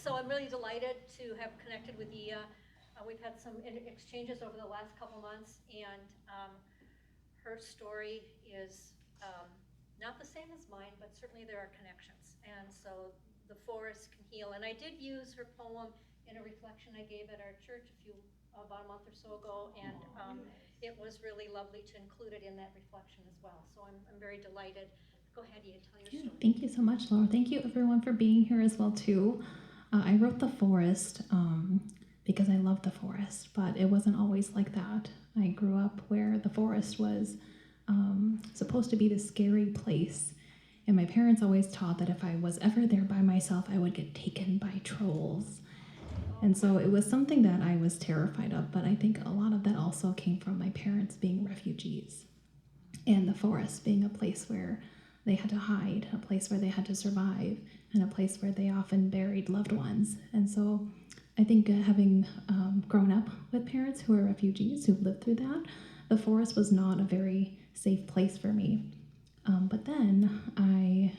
so I'm really delighted to have connected with Yia. We've had some exchanges over the last couple months, and her story is not the same as mine, but certainly there are connections. And so the forest can heal. And I did use her poem in a reflection I gave at our church about a month or so ago, and it was really lovely to include it in that reflection as well. So I'm very delighted. Go ahead, Yia, tell your story. Thank you so much, Laura. Thank you everyone for being here as well too. I wrote The Forest because I love the forest, but it wasn't always like that. I grew up where the forest was supposed to be this scary place, and my parents always taught that if I was ever there by myself, I would get taken by trolls. And so it was something that I was terrified of, but I think a lot of that also came from my parents being refugees, and the forest being a place where they had to hide, a place where they had to survive, and a place where they often buried loved ones. And so I think having grown up with parents who are refugees, who've lived through that, the forest was not a very safe place for me. But then I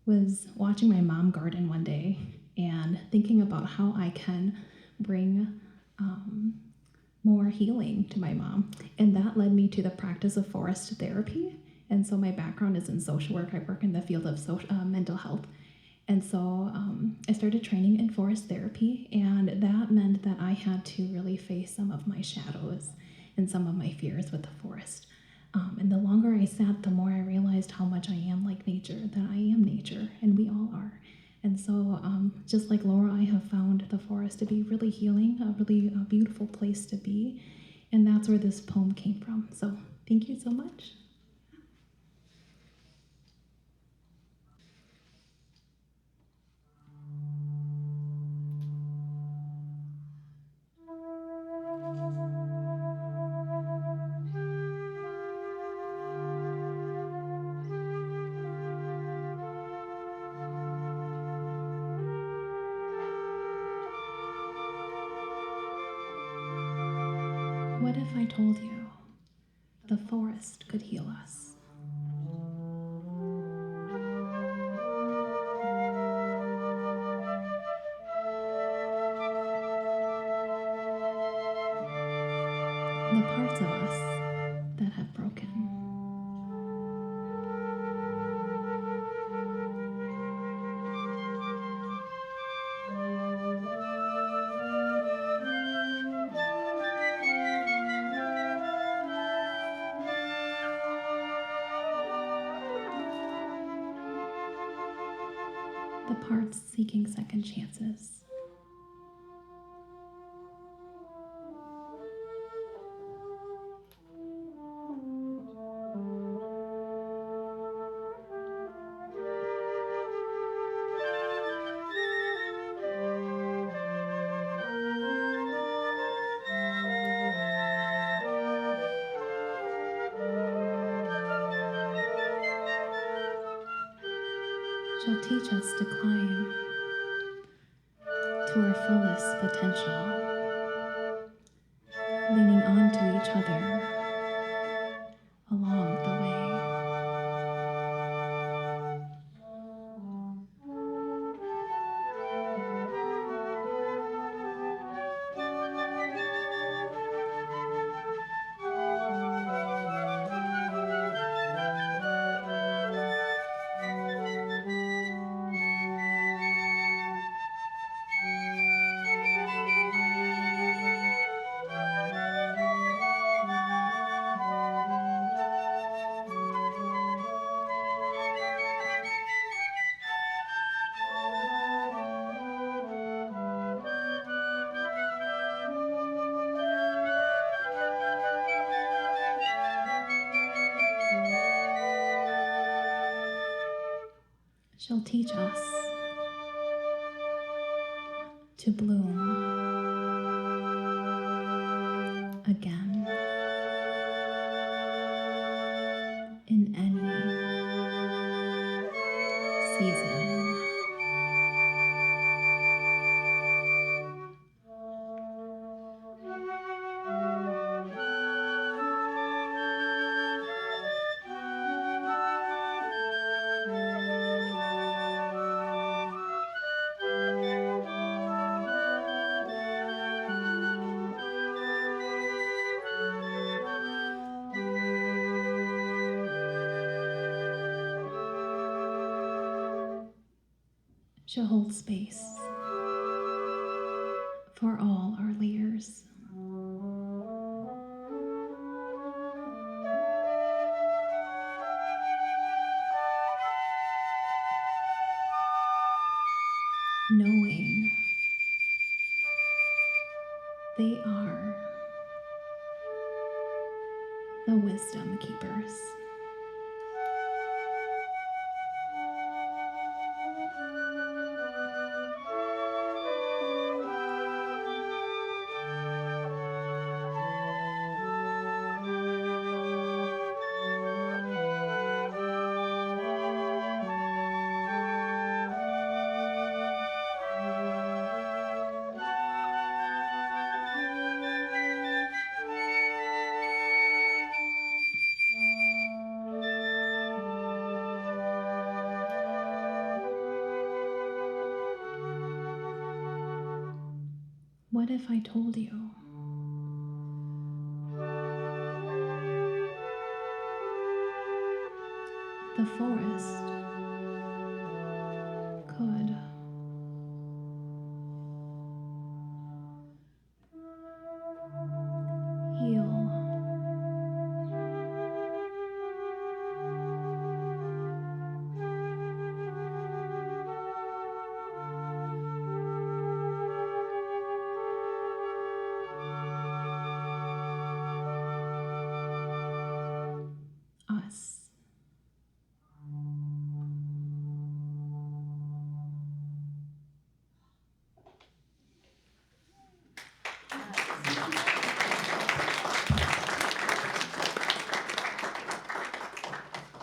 was watching my mom garden one day and thinking about how I can bring more healing to my mom. And that led me to the practice of forest therapy. And so my background is in social work. I work in the field of mental health. And so I started training in forest therapy, and that meant that I had to really face some of my shadows and some of my fears with the forest. And the longer I sat, the more I realized how much I am like nature, that I am nature, and we all are. And so just like Laura, I have found the forest to be really healing, a really beautiful place to be. And that's where this poem came from. So thank you so much. What if I told you the forest could heal us? The parts of us that have broken. The parts seeking second chances. She'll teach us to climb to our fullest potential, leaning onto each other along the way. She'll teach us to bloom again in any season. to hold space for all our layers. Knowing they are the wisdom keepers. What if I told you the forest could heal